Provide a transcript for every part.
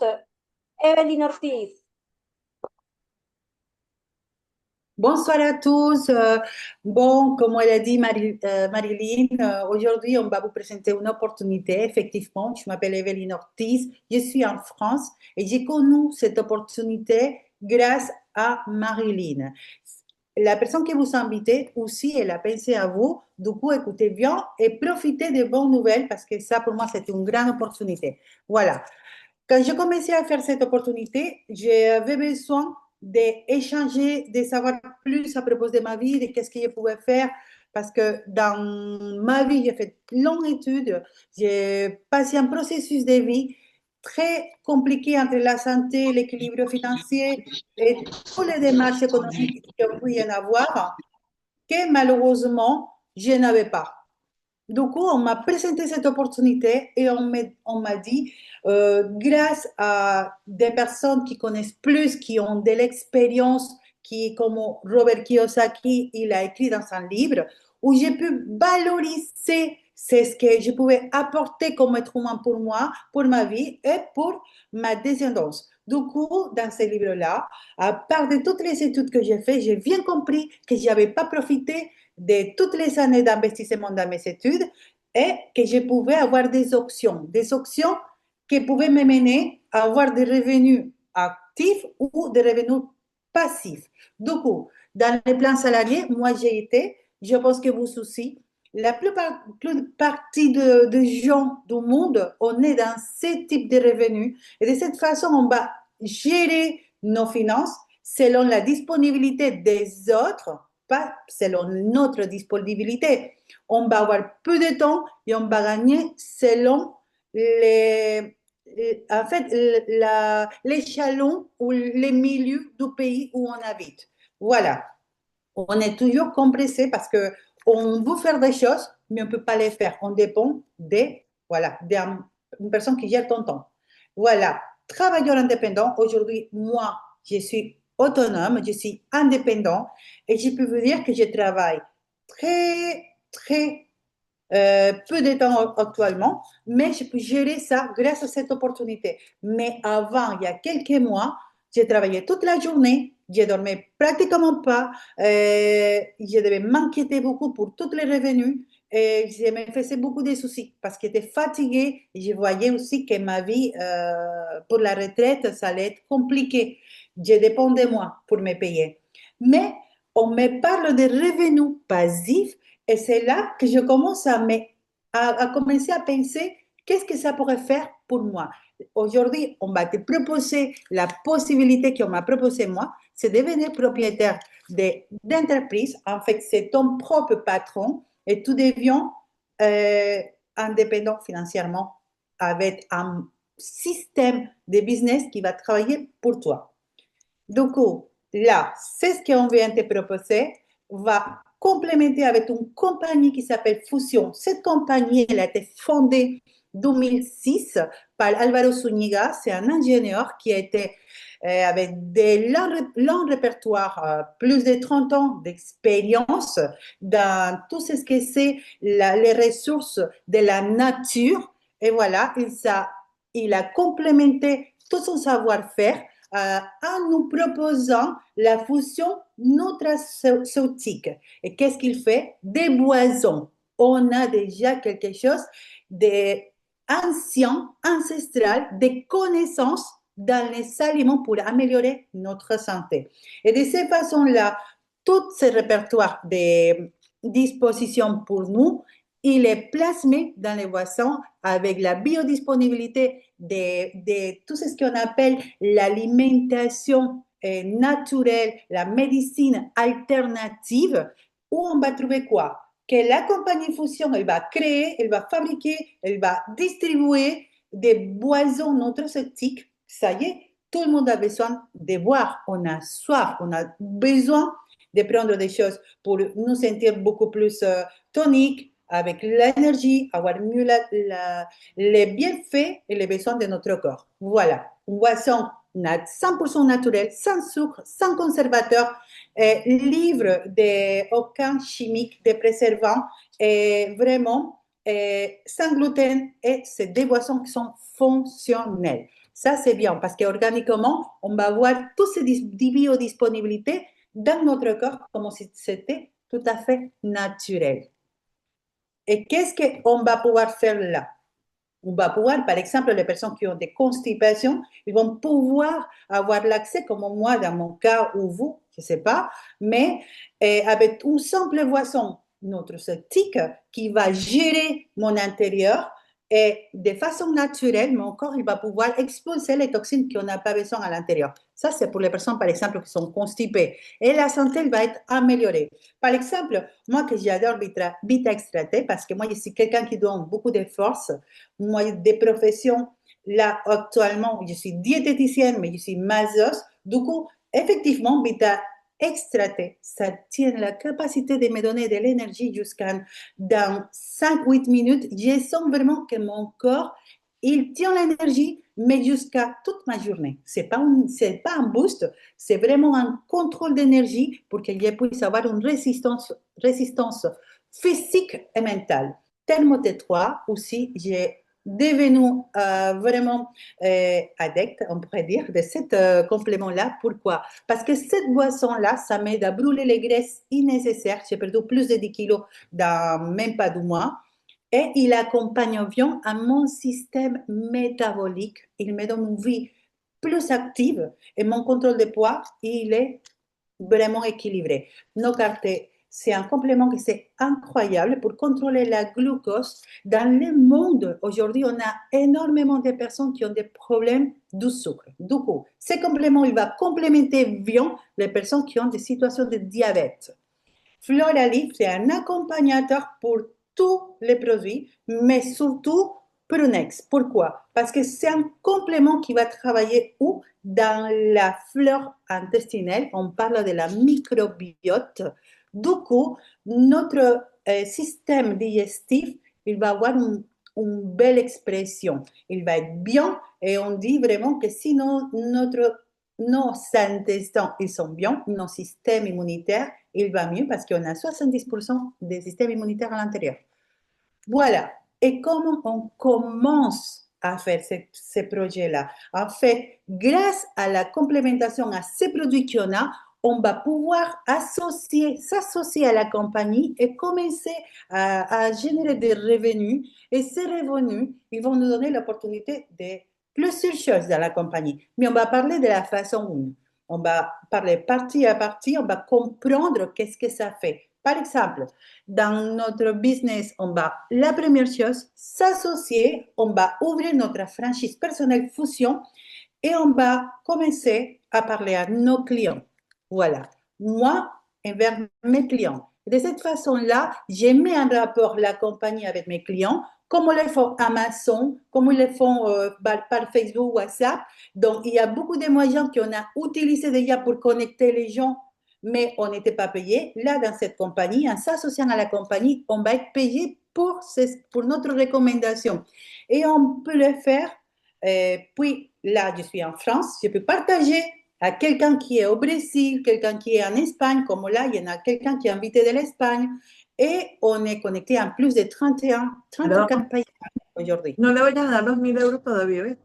présente Evelyne Ortiz. Bonsoir à tous. Bon, comme elle a dit Marilyn, aujourd'hui on va vous présenter une opportunité. Effectivement, je m'appelle Evelyne Ortiz, je suis en France et j'ai connu cette opportunité grâce à Marilyn. La personne qui vous a invité aussi, elle a pensé à vous. Du coup, écoutez bien et profitez des bonnes nouvelles parce que ça, pour moi, c'est une grande opportunité. Voilà. Quand j'ai commencé à faire cette opportunité, j'avais besoin d'échanger, de savoir plus à propos de ma vie, de qu'est-ce que je pouvais faire, parce que dans ma vie, j'ai fait longue étude, j'ai passé un processus de vie très compliqué entre la santé, l'équilibre financier et toutes les démarches économiques qu'il peut y en avoir, que malheureusement, je n'avais pas. Du coup, on m'a présenté cette opportunité et on m'a dit, grâce à des personnes qui connaissent plus, qui ont de l'expérience, qui, comme Robert Kiyosaki, il a écrit dans son livre, où j'ai pu valoriser ce que je pouvais apporter comme être humain pour moi, pour ma vie et pour ma descendance. Du coup, dans ce livre-là, à part de toutes les études que j'ai faites, j'ai bien compris que je n'avais pas profité de toutes les années d'investissement dans mes études et que je pouvais avoir des options qui pouvaient me mener à avoir des revenus actifs ou des revenus passifs. Du coup, dans les plans salariés, moi j'ai été, je pense que vous aussi, la plupart partie de gens du monde, on est dans ce type de revenus et de cette façon, on va gérer nos finances selon la disponibilité des autres, pas selon notre disponibilité. On va avoir peu de temps et on va gagner selon les, en fait, l'échelon ou les milieux du pays où on habite. Voilà. On est toujours compressé parce que on veut faire des choses, mais on ne peut pas les faire. On dépend voilà, d'une personne qui gère ton temps. Voilà. Travailleur indépendant. Aujourd'hui, moi, je suis autonome, je suis indépendant et je peux vous dire que je travaille très, très peu de temps actuellement, mais je peux gérer ça grâce à cette opportunité. Mais avant, il y a quelques mois, j'ai travaillé toute la journée, je dormais pratiquement pas, je devais m'inquiéter beaucoup pour tous les revenus et je me faisais beaucoup de soucis parce que j'étais fatiguée et je voyais aussi que ma vie pour la retraite, ça allait être compliqué. Je dépends de moi pour me payer. Mais on me parle de revenus passifs et c'est là que je commence à commencer à penser qu'est-ce que ça pourrait faire pour moi. Aujourd'hui, on va te proposer la possibilité qu'on m'a proposée moi, c'est de devenir propriétaire d'entreprise. En fait, c'est ton propre patron et tu deviens indépendant financièrement avec un système de business qui va travailler pour toi. Du coup, là, c'est ce qu'on vient de te proposer, va complémenter avec une compagnie qui s'appelle Fusion. Cette compagnie, elle a été fondée en 2006 par Alvaro Zúñiga. C'est un ingénieur qui a été avec des longs répertoires, plus de 30 ans d'expérience dans tout ce que c'est les ressources de la nature. Et voilà, il a complémenté tout son savoir-faire en nous proposant la fusion nutraceutique. Et qu'est-ce qu'il fait? Des boisons. On a déjà quelque chose d'ancien, ancestral, des connaissances dans les aliments pour améliorer notre santé. Et de cette façon-là, tout ce répertoire de dispositions pour nous, il est plasmé dans les boissons avec la biodisponibilité de tout ce qu'on appelle l'alimentation naturelle, la médecine alternative, où on va trouver quoi? Que la compagnie Fusion, elle va créer, elle va fabriquer, elle va distribuer des boissons nutraceutiques. Ça y est, tout le monde a besoin de boire. On a soif, on a besoin de prendre des choses pour nous sentir beaucoup plus toniques, avec l'énergie, avoir mieux les bienfaits et les besoins de notre corps. Voilà, une boisson 100% naturelle, sans sucre, sans conservateur, libre d'aucun chimique, de préservants, et vraiment sans gluten, et c'est des boissons qui sont fonctionnelles. Ça, c'est bien parce qu'organiquement, on va avoir toutes ces biodisponibilités dans notre corps comme si c'était tout à fait naturel. Et qu'est-ce qu'on va pouvoir faire là? On va pouvoir, par exemple, les personnes qui ont des constipations, ils vont pouvoir avoir l'accès, comme moi, dans mon cas, ou vous, je ne sais pas, mais avec une simple boisson nutraceutique qui va gérer mon intérieur et de façon naturelle, mon corps il va pouvoir expulser les toxines qu'on n'a pas besoin à l'intérieur. Ça, c'est pour les personnes, par exemple, qui sont constipées. Et la santé elle va être améliorée. Par exemple, moi que j'adore Vita Extraté, parce que moi, je suis quelqu'un qui donne beaucoup de force, moi, des professions, là, actuellement, je suis diététicienne, mais je suis masseuse. Du coup, effectivement, Vita Extraté, ça tient la capacité de me donner de l'énergie jusqu'à dans 5-8 minutes. Je sens vraiment que mon corps, il tient l'énergie, mais jusqu'à toute ma journée. C'est pas un boost, c'est vraiment un contrôle d'énergie pour que je puisse avoir une résistance physique et mentale. Thermo T3 aussi, j'ai devenu vraiment adepte, on pourrait dire, de ce complément-là. Pourquoi? Parce que cette boisson-là, ça m'aide à brûler les graisses nécessaires. J'ai perdu plus de 10 kilos dans même pas 2 mois. Et il accompagne bien à mon système métabolique. Il me donne une vie plus active et mon contrôle de poids, il est vraiment équilibré. No carte, c'est un complément qui c'est incroyable pour contrôler la glucose. Dans le monde, aujourd'hui, on a énormément de personnes qui ont des problèmes du sucre. Du coup, ce complément, il va complémenter bien les personnes qui ont des situations de diabète. Floralif, c'est un accompagnateur pour tous les produits, mais surtout Prunex. Pourquoi? Parce que c'est un complément qui va travailler où? Dans la flore intestinale. On parle de la microbiote. Du coup, notre système digestif, il va avoir une belle expression. Il va être bien et on dit vraiment que si nos intestins ils sont bien, nos systèmes immunitaires, il va mieux parce qu'on a 70% des systèmes immunitaires à l'intérieur. Voilà. Et comment on commence à faire ces projets-là? En fait, grâce à la complémentation à ces produits qu'on a, on va pouvoir s'associer à la compagnie et commencer à générer des revenus. Et ces revenus, ils vont nous donner l'opportunité de plusieurs choses dans la compagnie. Mais on va parler de la façon 1. On va parler partie à partie, on va comprendre qu'est-ce que ça fait. Par exemple, dans notre business, la première chose, s'associer, on va ouvrir notre franchise personnelle Fusion et on va commencer à parler à nos clients. Voilà. Moi, envers mes clients. De cette façon-là, j'ai mis en rapport la compagnie avec mes clients, comme ils le font Amazon, comme ils le font par Facebook, WhatsApp. Donc, il y a beaucoup de moyens qu'on a utilisés déjà pour connecter les gens, mais on n'était pas payé. Là, dans cette compagnie, en s'associant à la compagnie, on va être payé pour notre recommandation. Et on peut le faire. Puis là, je suis en France, je peux partager à quelqu'un qui est au Brésil, quelqu'un qui est en Espagne, comme là, il y en a quelqu'un qui est invité de l'Espagne. Et on est connecté en plus de 34 No, pays aujourd'hui. no le vayas a dar los 1.000 euros todavía, ¿ves?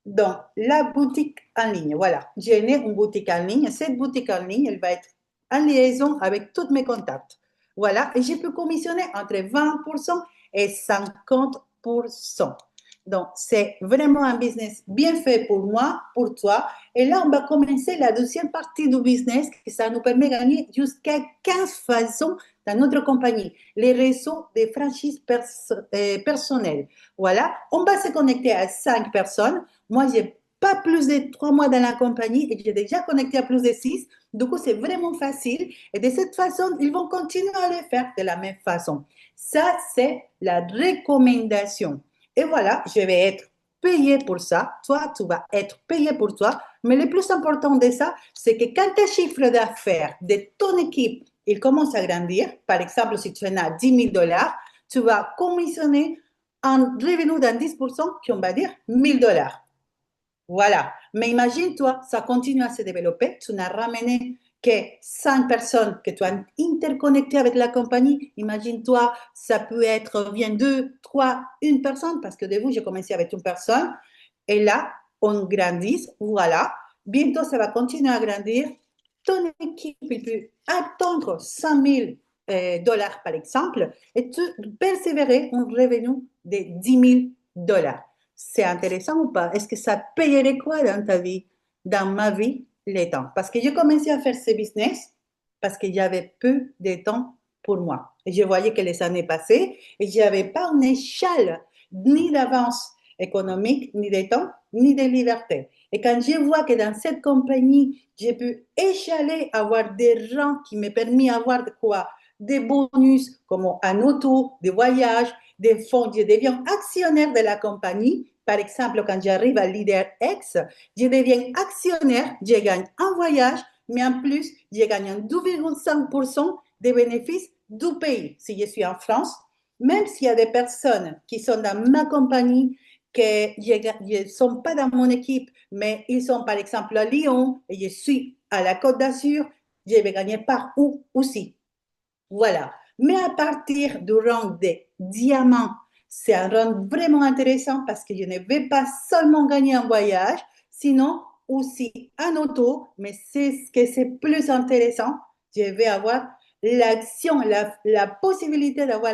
Donc, la boutique en ligne, voilà. J'ai une boutique en ligne. Cette boutique en ligne, elle va être en liaison avec tous mes contacts. Voilà. Et je peux commissionner entre 20% et 50%. Donc, c'est vraiment un business bien fait pour moi, pour toi. Et là, on va commencer la deuxième partie du business, que ça nous permet de gagner jusqu'à 15 façons dans notre compagnie, les réseaux des franchises personnelles. Voilà, on va se connecter à 5 personnes. Moi, je n'ai pas plus de 3 mois dans la compagnie et j'ai déjà connecté à plus de 6. Du coup, c'est vraiment facile. Et de cette façon, ils vont continuer à le faire de la même façon. Ça, c'est la recommandation. Et voilà, je vais être payé pour ça. Toi, tu vas être payé pour toi. Mais le plus important de ça, c'est que quand tes chiffres d'affaires de ton équipe, il commence à grandir, par exemple, si tu en as 10 000 dollars, tu vas commissionner un revenu d'un 10% qui, on va dire, 1 000 dollars. Voilà. Mais imagine-toi, ça continue à se développer. Tu n'as ramené que 5 personnes que tu as interconnectées avec la compagnie. Imagine-toi, ça peut être bien 2, 3, une personne, parce que de vous, j'ai commencé avec une personne. Et là, on grandit, voilà. Bientôt, ça va continuer à grandir. Ton équipe il peut attendre 100 000 dollars, par exemple, et tu persévérer un revenu de 10 000 dollars. C'est intéressant ou pas? Est-ce que ça payerait quoi dans ta vie? Dans ma vie, les temps. Parce que j'ai commencé à faire ce business parce qu'il y avait peu de temps pour moi. Et je voyais que les années passaient et je n'avais pas une échelle ni d'avance économique, ni de temps, ni de liberté. Et quand je vois que dans cette compagnie, j'ai pu échaler, avoir des rangs qui me permettent d'avoir de quoi? Des bonus comme un auto, des voyages, des fonds. Je deviens actionnaire de la compagnie. Par exemple, quand j'arrive à Leader X, je deviens actionnaire, je gagne un voyage, mais en plus, je gagne un 2,5% des bénéfices du pays. Si je suis en France, même s'il y a des personnes qui sont dans ma compagnie, qui ne sont pas dans mon équipe, mais ils sont par exemple à Lyon et je suis à la Côte d'Azur, je vais gagner par où aussi. Voilà. Mais à partir du rang des diamants, c'est un rang vraiment intéressant parce que je ne vais pas seulement gagner un voyage, sinon aussi un auto, mais c'est ce que c'est plus intéressant. Je vais avoir l'action, la possibilité d'avoir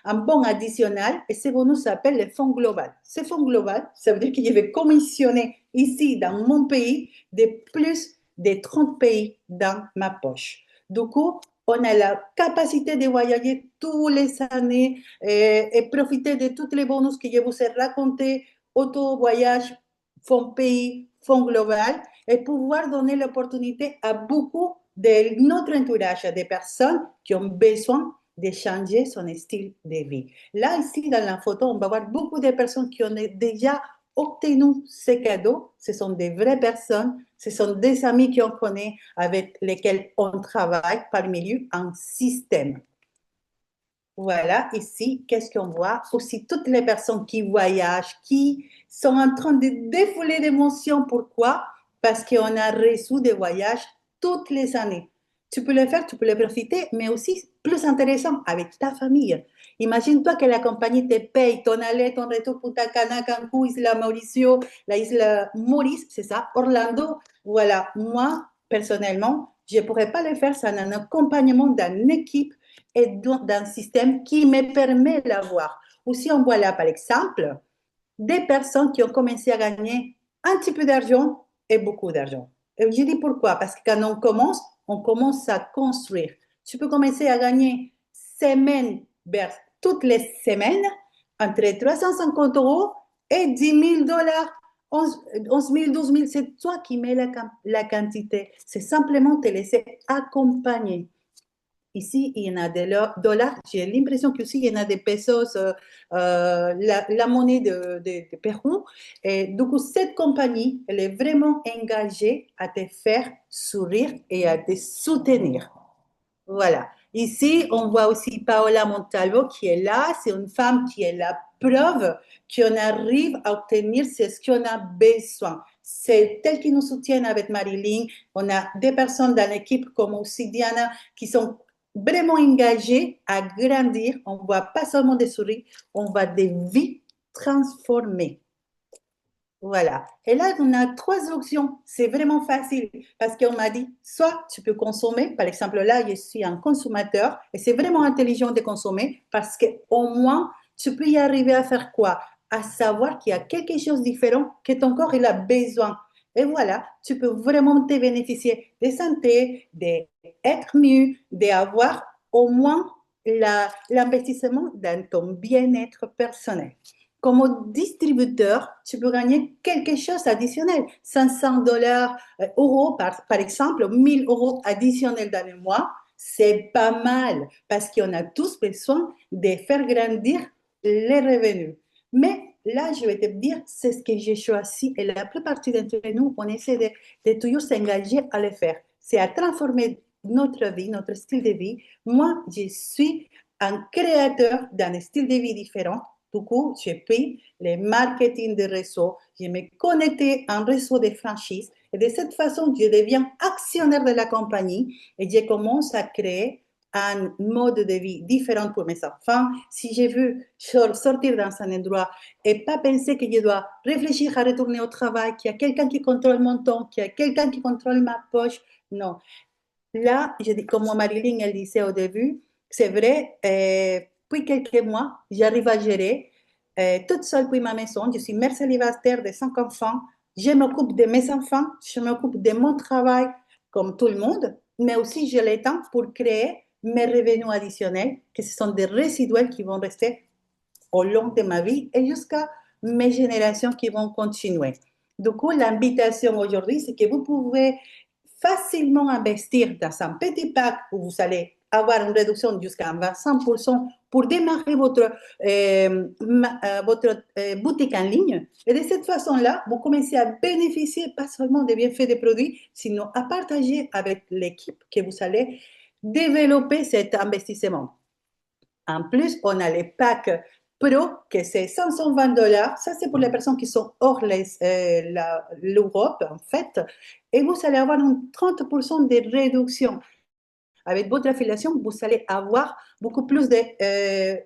un bon additionnel et ce bonus s'appelle le fonds global. Ce fonds global, ça veut dire que je vais commissionner ici dans mon pays de plus de 30 pays dans ma poche. Du coup, on a la capacité de voyager tous les années et profiter de tous les bonus que je vous ai racontés, auto-voyage, fonds pays, fonds global, et pouvoir donner l'opportunité à beaucoup de notre entourage, des personnes qui ont besoin de changer son style de vie. Là, ici, dans la photo, on va voir beaucoup de personnes qui ont déjà obtenu ces cadeaux. Ce sont des vraies personnes, ce sont des amis qu'on connaît, avec lesquels on travaille parmi eux en système. Voilà, ici, qu'est-ce qu'on voit? Aussi, toutes les personnes qui voyagent, qui sont en train de défouler d'émotions. Pourquoi? Parce qu'on a reçu des voyages toutes les années. Tu peux le faire, tu peux le profiter, mais aussi, plus intéressant, avec ta famille. Imagine-toi que la compagnie te paye ton aller, ton retour, Punta Cana, Cancún, Isla Mauricio, la Isla Maurice, c'est ça, Orlando. Voilà, moi, personnellement, je ne pourrais pas le faire sans un accompagnement d'une équipe et d'un système qui me permet d'avoir. Aussi, on voit là, par exemple, des personnes qui ont commencé à gagner un petit peu d'argent et beaucoup d'argent. Et je dis pourquoi? Parce que quand on commence à construire. Tu peux commencer à gagner semaine vers toutes les semaines entre 350 euros et 10 000 dollars. 11 000, 12 000, c'est toi qui mets la quantité. C'est simplement te laisser accompagner. Ici, il y en a des dollars. J'ai l'impression qu'ici, il y en a des pesos, la monnaie de Pérou. Et du coup, cette compagnie, elle est vraiment engagée à te faire sourire et à te soutenir. Voilà. Ici, on voit aussi Paola Montalvo qui est là. C'est une femme qui est la preuve qu'on arrive à obtenir ce qu'on a besoin. C'est elle qui nous soutient avec Marilyn. On a des personnes dans l'équipe comme aussi Diana qui sont vraiment engagées à grandir. On ne voit pas seulement des sourires, on voit des vies transformées. Voilà. Et là, on a trois options. C'est vraiment facile parce qu'on m'a dit, soit tu peux consommer, par exemple, là, je suis un consommateur et c'est vraiment intelligent de consommer parce qu'au moins, tu peux y arriver à faire quoi? À savoir qu'il y a quelque chose de différent que ton corps il a besoin. Et voilà, tu peux vraiment te bénéficier de santé, d'être mieux, d'avoir au moins l'investissement dans ton bien-être personnel. Comme distributeur, tu peux gagner quelque chose d'additionnel. 500 dollars, euros, par exemple, 1000 euros additionnels dans le mois, c'est pas mal parce qu'on a tous besoin de faire grandir les revenus. Mais là, je vais te dire, c'est ce que j'ai choisi et la plupart d'entre nous, on essaie de toujours s'engager à le faire. C'est à transformer notre vie, notre style de vie. Moi, je suis un créateur d'un style de vie différent. Du coup, j'ai pris le marketing de réseau, je me connecté à un réseau de franchises et de cette façon, je deviens actionnaire de la compagnie et je commence à créer un mode de vie différent pour mes enfants, si je veux sortir dans un endroit et pas penser que je dois réfléchir à retourner au travail, qu'il y a quelqu'un qui contrôle mon temps, qu'il y a quelqu'un qui contrôle ma poche, non. Là, je dis, comme Marilyn elle disait au début, c'est vrai, depuis quelques mois, j'arrive à gérer toute seule puis ma maison. Je suis mère célibataire de 5 enfants. Je m'occupe de mes enfants, je m'occupe de mon travail comme tout le monde, mais aussi j'ai le temps pour créer mes revenus additionnels, que ce sont des résiduels qui vont rester au long de ma vie et jusqu'à mes générations qui vont continuer. Du coup, l'invitation aujourd'hui, c'est que vous pouvez facilement investir dans un petit pack où vous allez avoir une réduction jusqu'à 25% pour démarrer votre boutique en ligne. Et de cette façon-là, vous commencez à bénéficier pas seulement des bienfaits des produits, sinon à partager avec l'équipe que vous allez développer cet investissement. En plus, on a les packs Pro, que c'est 520 dollars. Ça, c'est pour les personnes qui sont hors l'Europe, en fait. Et vous allez avoir une 30% de réduction. Avec votre affiliation, vous allez avoir beaucoup plus de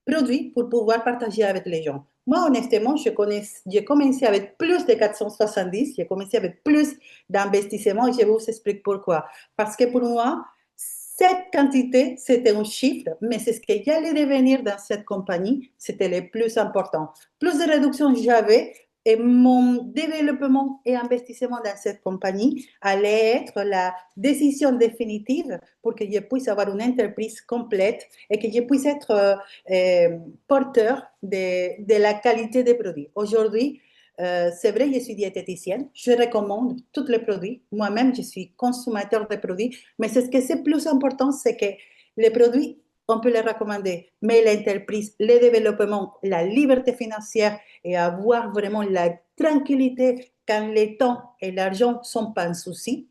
produits pour pouvoir partager avec les gens. Moi, honnêtement, j'ai commencé avec plus de 470, j'ai commencé avec plus d'investissement et je vous explique pourquoi. Parce que pour moi, cette quantité, c'était un chiffre, mais c'est ce qu'il y allait devenir dans cette compagnie, c'était le plus important. Plus de réduction j'avais, et mon développement et investissement dans cette compagnie allait être la décision définitive pour que je puisse avoir une entreprise complète et que je puisse être porteur de la qualité des produits. Aujourd'hui, c'est vrai, je suis diététicienne, je recommande tous les produits. Moi-même, je suis consommateur de produits, mais ce qui est plus important, c'est que les produits, on peut les recommander, mais l'entreprise, le développement, la liberté financière et avoir vraiment la tranquillité quand le temps et l'argent ne sont pas un souci,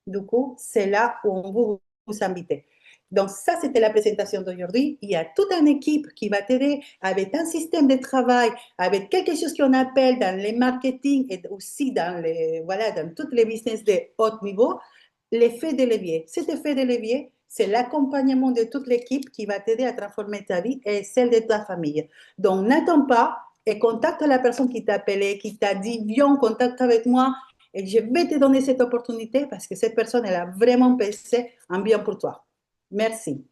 du coup, c'est là où on vous invite. Donc, ça, c'était la présentation d'aujourd'hui. Il y a toute une équipe qui va t'aider avec un système de travail, avec quelque chose qu'on appelle dans le marketing et aussi voilà, dans tous les business de haut niveau, l'effet de levier. Cet effet de levier, c'est l'accompagnement de toute l'équipe qui va t'aider à transformer ta vie et celle de ta famille. Donc, n'attends pas et contacte la personne qui t'a appelé, qui t'a dit, viens en contact avec moi et je vais te donner cette opportunité parce que cette personne, elle a vraiment pensé en bien pour toi. Merci.